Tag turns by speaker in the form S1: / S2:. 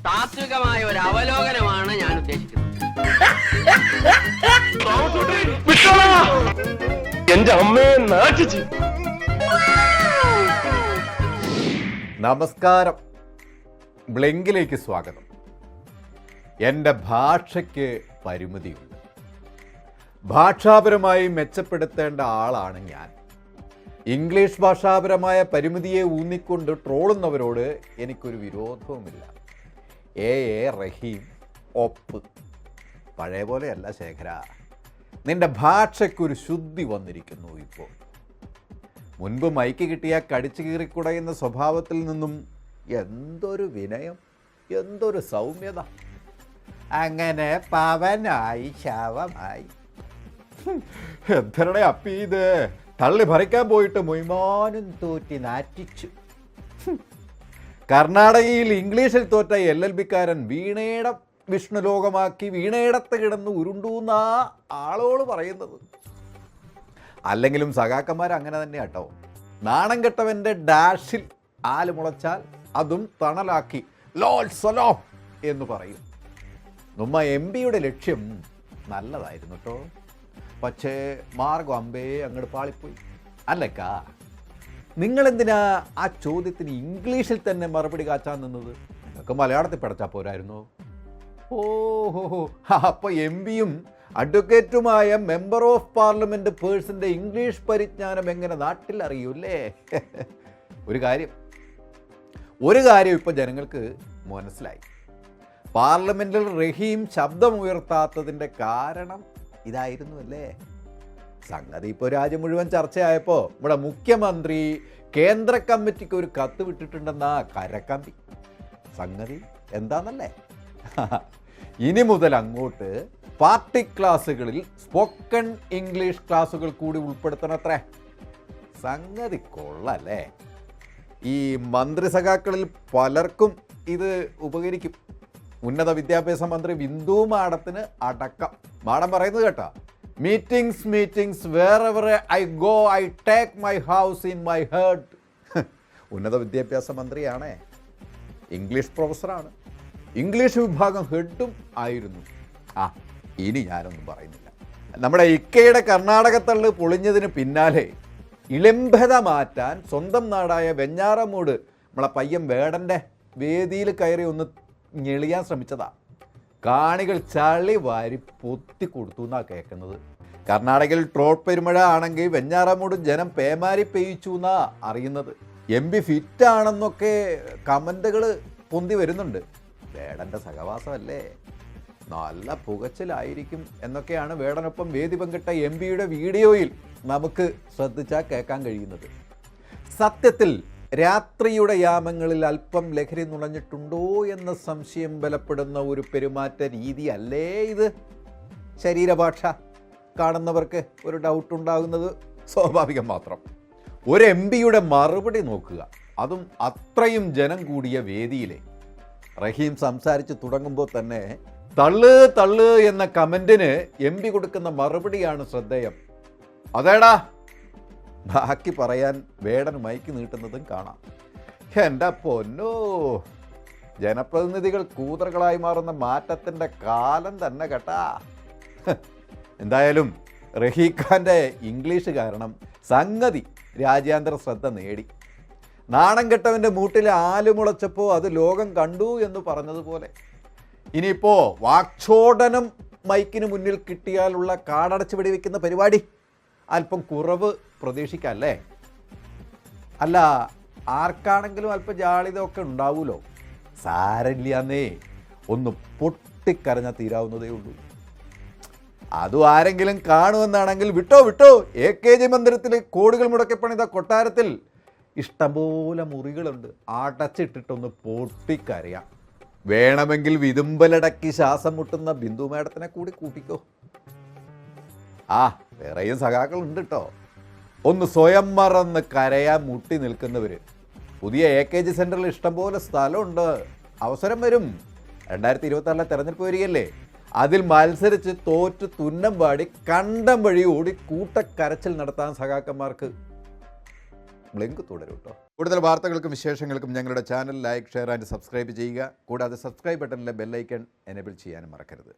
S1: താത്വികമായ ഒരു അവലോകനമാണ് ഞാൻ ഉദ്ദേശിക്കുന്നത്.
S2: എന്റെ അമ്മയെ നാട്ടിച്ചു.
S3: നമസ്കാരം, ബ്ലിങ്കിലേക്ക് സ്വാഗതം. എൻ്റെ ഭാഷയ്ക്ക് പരിമിതിയുണ്ട്. ഭാഷാപരമായി മെച്ചപ്പെടുത്തേണ്ട ആളാണ് ഞാൻ. ഇംഗ്ലീഷ് ഭാഷാപരമായ പരിമിതിയെ ഊന്നിക്കൊണ്ട് ട്രോളുന്നവരോട് എനിക്കൊരു വിരോധവുമില്ല. എ റഹീം ഒപ്പ്. പഴയ പോലെയല്ല ശേഖര, നിന്റെ ഭാഷയ്ക്കൊരു ശുദ്ധി വന്നിരിക്കുന്നു ഇപ്പോൾ. മുൻപ് മൈക്ക് കിട്ടിയ കടിച്ചു കീറിക്കുടയുന്ന സ്വഭാവത്തിൽ നിന്നും എന്തൊരു വിനയം, എന്തൊരു സൗമ്യത. അങ്ങനെ പവനായി ശവമായി. എന്തരുടെ അപ്പി ഇത്? തള്ളി ഭരിക്കാൻ പോയിട്ട് മൊയ്മാനും തോറ്റി നാറ്റിച്ചു. കർണാടകയിൽ ഇംഗ്ലീഷിൽ തോറ്റ LLB-കാരൻ വീണയുടെ വിഷ്ണുലോകമാക്കി വീണയിടത്ത് കിടന്ന് ഉരുണ്ടൂന്ന ആളോട് പറയുന്നത്. അല്ലെങ്കിലും സഖാക്കന്മാർ അങ്ങനെ തന്നെ കേട്ടോ. നാണം കെട്ടവൻ്റെ ഡാഷിൽ ആല് മുളച്ചാൽ അതും തണലാക്കി ലോൽ സലോ എന്ന് പറയും. നമ്മ MP-യുടെ ലക്ഷ്യം നല്ലതായിരുന്നു കേട്ടോ. പക്ഷേ മാർഗം അമ്പേ അങ്ങോട്ട് പാളിപ്പോയി. അല്ലക്കാ, നിങ്ങളെന്തിനാ ആ ചോദ്യത്തിന് ഇംഗ്ലീഷിൽ തന്നെ മറുപടി കാച്ചാൻ നിന്നത്? നിങ്ങൾക്ക് മലയാളത്തിൽ പഠിച്ചാൽ പോരായിരുന്നോ? ഓഹോ, അപ്പോൾ MP-യും അഡ്വക്കേറ്റുമായ മെമ്പർ ഓഫ് പാർലമെൻറ്റ് പേഴ്സൻ്റെ ഇംഗ്ലീഷ് പരിജ്ഞാനം എങ്ങനെ നാട്ടിൽ അറിയൂല്ലേ? ഒരു കാര്യം ഇപ്പോൾ ജനങ്ങൾക്ക് മനസ്സിലായി. പാർലമെൻറ്റിൽ റഹീം ശബ്ദമുയർത്താത്തതിൻ്റെ കാരണം ഇതായിരുന്നു അല്ലേ? സംഗതി ഇപ്പോൾ രാജ്യം മുഴുവൻ ചർച്ചയായപ്പോൾ ഇവിടെ മുഖ്യമന്ത്രി കേന്ദ്ര കമ്മിറ്റിക്ക് ഒരു കത്ത് വിട്ടിട്ടുണ്ടെന്നാ കരക്കമ്പി. സംഗതി എന്താണെന്നല്ലേ? ഇനി മുതൽ അങ്ങോട്ട് പാർട്ടി ക്ലാസ്സുകളിൽ സ്പോക്കൺ ഇംഗ്ലീഷ് ക്ലാസ്സുകൾ കൂടി ഉൾപ്പെടുത്തണത്രേ. സംഗതി കൊള്ളല്ലേ? ഈ മന്ത്രിസഖാക്കളിൽ പലർക്കും ഇത് ഉപകരിക്കും. ഉന്നത വിദ്യാഭ്യാസ മന്ത്രി ബിന്ദു മാഡത്തിന് അടക്കം. മാഡം പറയുന്നത് കേട്ടോ, meetings wherever I go I take my house in my heart. ഉന്നത വിദ്യാഭ്യാസ മന്ത്രിയാണേ, ഇംഗ്ലീഷ് പ്രൊഫസറാണ്, ഇംഗ്ലീഷ് വിഭാഗം ഹെഡും ആയിരുന്നു. ഇനി ഞാനൊന്നും പറയുന്നില്ല. നമ്മുടെ ഇക്കയുടെ കർണാടകത്തള്ള് പൊളിഞ്ഞതിന് പിന്നാലെ ഇളംബത മാറ്റാൻ സ്വന്തം നാടായ വെഞ്ഞാറമൂട് നമ്മളെ പയ്യൻ വേടൻ്റെ വേദിയിൽ കയറി ഒന്ന് ഞെളിയാൻ ശ്രമിച്ചതാ. കാണികൾ ചളി വാരി പൊത്തി കൊടുത്തു എന്നാണ് കേൾക്കുന്നത്. കർണാടകയിൽ ട്രോൾ പെരുമഴ ആണെങ്കിൽ വെഞ്ഞാറമൂട് ജനം പേമാരി പെയ്യിച്ചു എന്നാ അറിയുന്നത്. MP ഫിറ്റാണെന്നൊക്കെ കമൻറ്റുകൾ പൊന്തി വരുന്നുണ്ട്. വേടൻ്റെ സഹവാസമല്ലേ, നല്ല പുകച്ചിലായിരിക്കും എന്നൊക്കെയാണ് വേടനൊപ്പം വേദി പങ്കിട്ട MP-യുടെ വീഡിയോയിൽ നമുക്ക് ശ്രദ്ധിച്ചാൽ കേൾക്കാൻ കഴിയുന്നത്. സത്യത്തിൽ രാത്രിയുടെ യാമങ്ങളിൽ അല്പം ലഹരി നുണഞ്ഞിട്ടുണ്ടോ എന്ന സംശയം ബലപ്പെടുന്ന ഒരു പെരുമാറ്റ രീതി അല്ലേ ഇത്? ശരീരഭാഷ കാണുന്നവർക്ക് ഒരു ഡൗട്ട് ഉണ്ടാകുന്നത് സ്വാഭാവികം മാത്രം. ഒരു MP-യുടെ മറുപടി നോക്കുക, അതും അത്രയും ജനം കൂടിയ വേദിയിലെ. റഹീം സംസാരിച്ച് തുടങ്ങുമ്പോൾ തന്നെ തള്ള് എന്ന കമൻറ്റിന് MP കൊടുക്കുന്ന മറുപടിയാണ് ശ്രദ്ധേയം. അതേടാ, ബാക്കി പറയാൻ വേടൻ മൈക്ക് നീട്ടുന്നതും കാണാം. എൻ്റെ പൊന്നോ, ജനപ്രതിനിധികൾ കൂതറകളായി മാറുന്ന മാറ്റത്തിൻ്റെ കാലം തന്നെ കേട്ടാ. എന്തായാലും റഹീഖാൻ്റെ ഇംഗ്ലീഷ് കാരണം സംഗതി രാജ്യാന്തര ശ്രദ്ധ നേടി. നാണം കെട്ടവൻ്റെ മൂട്ടിൽ ആല് മുളച്ചപ്പോൾ അത് ലോകം കണ്ടു എന്ന് പറഞ്ഞതുപോലെ ഇനിയിപ്പോൾ വാക്ചോടനം മൈക്കിന് മുന്നിൽ കിട്ടിയാലുള്ള കാടടച്ച് വെടിവെക്കുന്ന പരിപാടി അല്പം കുറവ് പ്രതീക്ഷിക്കല്ലേ? അല്ല, ആർക്കാണെങ്കിലും അല്പം ജാളിതൊക്കെ ഉണ്ടാവുമല്ലോ. സാരമില്ലാന്നേ, ഒന്ന് പൊട്ടിക്കരഞ്ഞാൽ തീരാവുന്നതേ ഉള്ളൂ. അതും ആരെങ്കിലും കാണുമെന്നാണെങ്കിൽ വിട്ടോ. AKG മന്ദിരത്തിൽ കോടികൾ മുടക്കി പണിത കൊട്ടാരത്തിൽ ഇഷ്ടംപോലെ മുറികളുണ്ട്. അടച്ചിട്ടിട്ടൊന്ന് പൊട്ടിക്കരയാം. വേണമെങ്കിൽ വിതുമ്പലടക്കി ശ്വാസം മുട്ടുന്ന ബിന്ദു മേഡത്തിനെ കൂടി കൂട്ടിക്കോ. വേറെയും സഖാക്കളുണ്ട് കേട്ടോ. ഒന്ന് സ്വയം മറന്ന് കരയാൻ മുട്ടി നിൽക്കുന്നവർ. പുതിയ AKG സെൻറ്ററിൽ ഇഷ്ടംപോലെ സ്ഥലമുണ്ട്, അവസരം വരും. 2026 തെരഞ്ഞെടുപ്പ് വരികയല്ലേ? അതിൽ മത്സരിച്ച് തോറ്റ് തുന്നം പാടി കണ്ടം വഴി ഓടി കൂട്ടക്കരച്ചിൽ നടത്താൻ സഖാക്കന്മാർക്ക് ബ്ലിങ്ക് തുടരും കേട്ടോ. കൂടുതൽ വാർത്തകൾക്കും വിശേഷങ്ങൾക്കും ഞങ്ങളുടെ channel like, share and subscribe ചെയ്യുക. കൂടാതെ സബ്സ്ക്രൈബ് ബട്ടണിലെ ബെല്ലൈക്കൺ എനേബിൾ ചെയ്യാനും മറക്കരുത്.